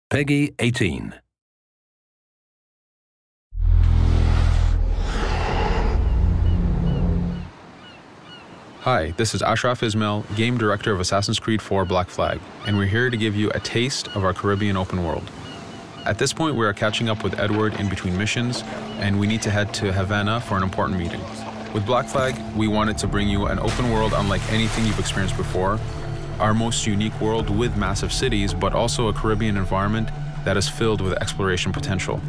Peggy 18. Hi, this is Ashraf Ismail, Game Director of Assassin's Creed 4 Black Flag, and we're here to give you a taste of our Caribbean open world. At this point, we are catching up with Edward in between missions, and we need to head to Havana for an important meeting. With Black Flag, we wanted to bring you an open world unlike anything you've experienced before, our most unique world with massive cities, but also a Caribbean environment that is filled with exploration potential.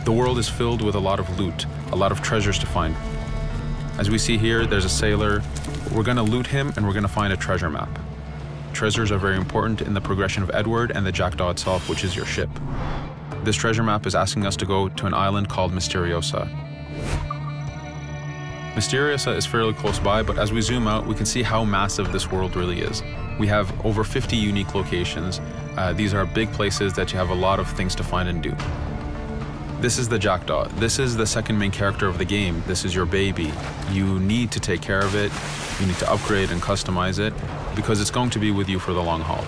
The world is filled with a lot of loot, a lot of treasures to find. As we see here, there's a sailor. We're going to loot him and we're going to find a treasure map. Treasures are very important in the progression of Edward and the Jackdaw itself, which is your ship. This treasure map is asking us to go to an island called Misteriosa. Misteriosa is fairly close by, but as we zoom out, we can see how massive this world really is. We have over 50 unique locations. These are big places that you have a lot of things to find and do. This is the Jackdaw. This is the second main character of the game. This is your baby. You need to take care of it. You need to upgrade and customize it because it's going to be with you for the long haul.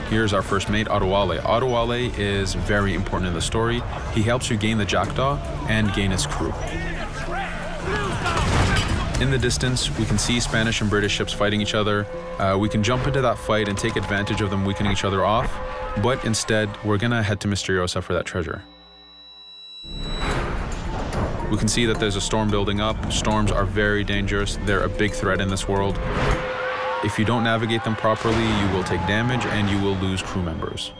Here's our first mate, Adewale. Adewale is very important in the story. He helps you gain the Jackdaw and gain its crew. In the distance, we can see Spanish and British ships fighting each other. We can jump into that fight and take advantage of them weakening each other off, but instead, we're gonna head to Misteriosa for that treasure. We can see that there's a storm building up. Storms are very dangerous. They're a big threat in this world. If you don't navigate them properly, you will take damage and you will lose crew members.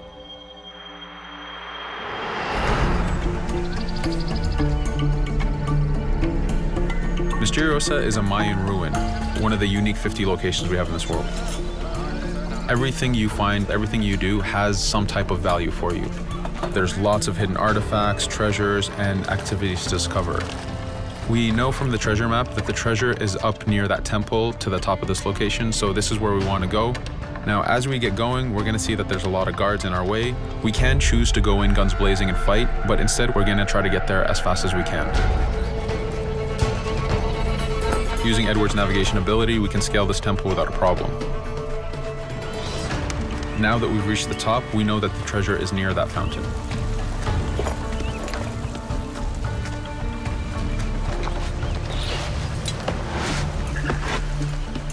Misteriosa is a Mayan ruin, one of the unique 50 locations we have in this world. Everything you find, everything you do has some type of value for you. There's lots of hidden artifacts, treasures, and activities to discover. We know from the treasure map that the treasure is up near that temple to the top of this location, so this is where we want to go. Now, as we get going, we're going to see that there's a lot of guards in our way. We can choose to go in guns blazing and fight, but instead we're going to try to get there as fast as we can. Using Edward's navigation ability, we can scale this temple without a problem. Now that we've reached the top, we know that the treasure is near that fountain.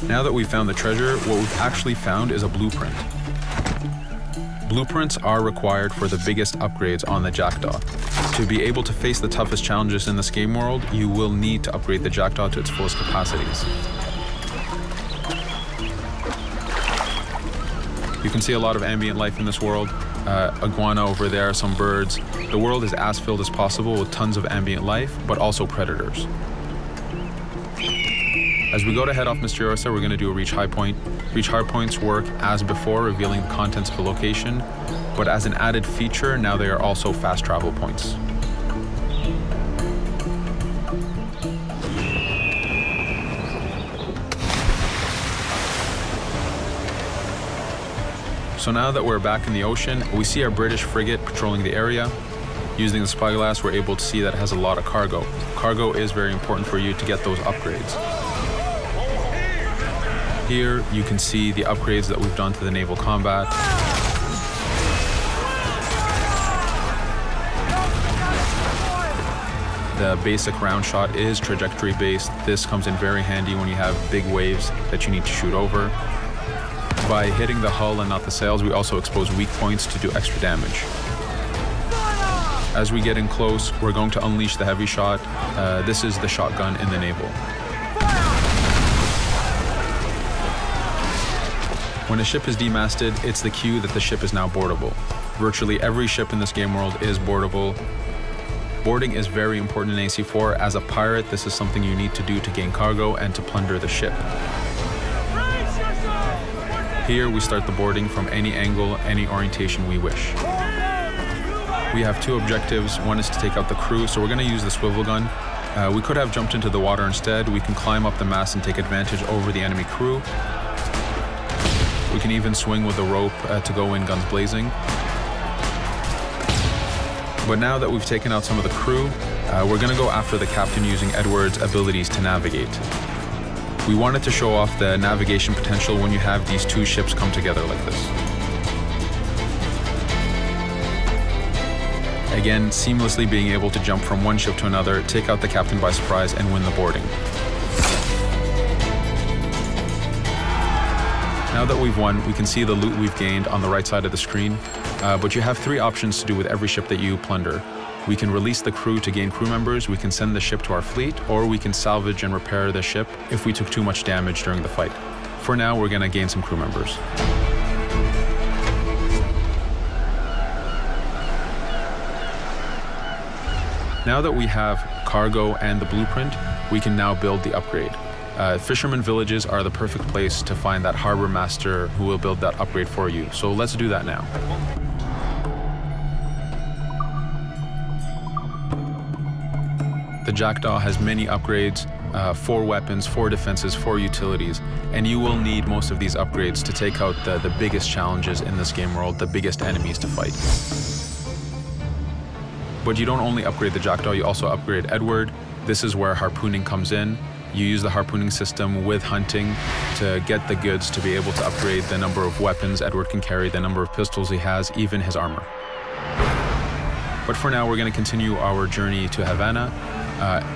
Now that we've found the treasure, what we've actually found is a blueprint. Blueprints are required for the biggest upgrades on the Jackdaw. To be able to face the toughest challenges in this game world, you will need to upgrade the Jackdaw to its fullest capacities. You can see a lot of ambient life in this world. Iguana over there, some birds. The world is as filled as possible with tons of ambient life, but also predators. As we go to head off Misteriosa, we're going to do a reach high point. Reach high points work as before, revealing the contents of a location, but as an added feature, now they are also fast travel points. So now that we're back in the ocean, we see our British frigate patrolling the area. Using the spyglass, we're able to see that it has a lot of cargo. Cargo is very important for you to get those upgrades. Here, you can see the upgrades that we've done to the naval combat. The basic round shot is trajectory based. This comes in very handy when you have big waves that you need to shoot over. By hitting the hull and not the sails, we also expose weak points to do extra damage. As we get in close, we're going to unleash the heavy shot. This is the shotgun in the naval. When a ship is demasted, it's the cue that the ship is now boardable. Virtually every ship in this game world is boardable. Boarding is very important in AC4. As a pirate, this is something you need to do to gain cargo and to plunder the ship. Here, we start the boarding from any angle, any orientation we wish. We have two objectives. One is to take out the crew, so we're going to use the swivel gun. We could have jumped into the water instead. We can climb up the mast and take advantage over the enemy crew. We can even swing with the rope to go in guns blazing. But now that we've taken out some of the crew, we're going to go after the captain using Edward's abilities to navigate. We wanted to show off the navigation potential when you have these two ships come together like this. Again, seamlessly being able to jump from one ship to another, take out the captain by surprise, and win the boarding. Now that we've won, we can see the loot we've gained on the right side of the screen, but you have three options to do with every ship that you plunder. We can release the crew to gain crew members, we can send the ship to our fleet, or we can salvage and repair the ship if we took too much damage during the fight. For now, we're going to gain some crew members. Now that we have cargo and the blueprint, we can now build the upgrade. Fisherman villages are the perfect place to find that harbor master who will build that upgrade for you. So let's do that now. The Jackdaw has many upgrades, 4 weapons, 4 defenses, 4 utilities, and you will need most of these upgrades to take out the biggest challenges in this game world, the biggest enemies to fight. But you don't only upgrade the Jackdaw, you also upgrade Edward. This is where harpooning comes in. You use the harpooning system with hunting to get the goods to be able to upgrade the number of weapons Edward can carry, the number of pistols he has, even his armor. But for now, we're going to continue our journey to Havana.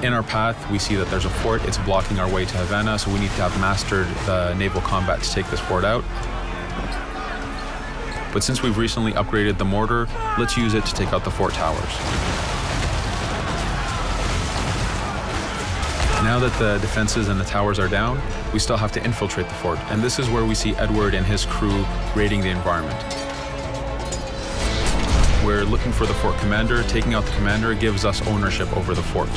In our path, we see that there's a fort. It's blocking our way to Havana, so we need to have mastered the naval combat to take this fort out. But since we've recently upgraded the mortar, let's use it to take out the fort towers. Now that the defenses and the towers are down, we still have to infiltrate the fort, and this is where we see Edward and his crew raiding the environment. We're looking for the fort commander. Taking out the commander gives us ownership over the fort.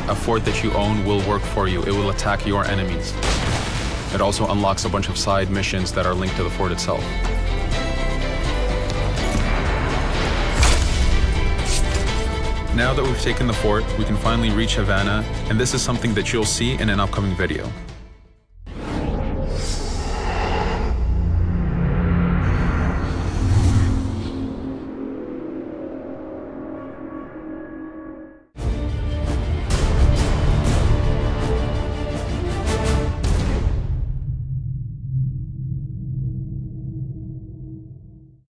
A fort that you own will work for you. It will attack your enemies. It also unlocks a bunch of side missions that are linked to the fort itself. Now that we've taken the fort, we can finally reach Havana, and this is something that you'll see in an upcoming video.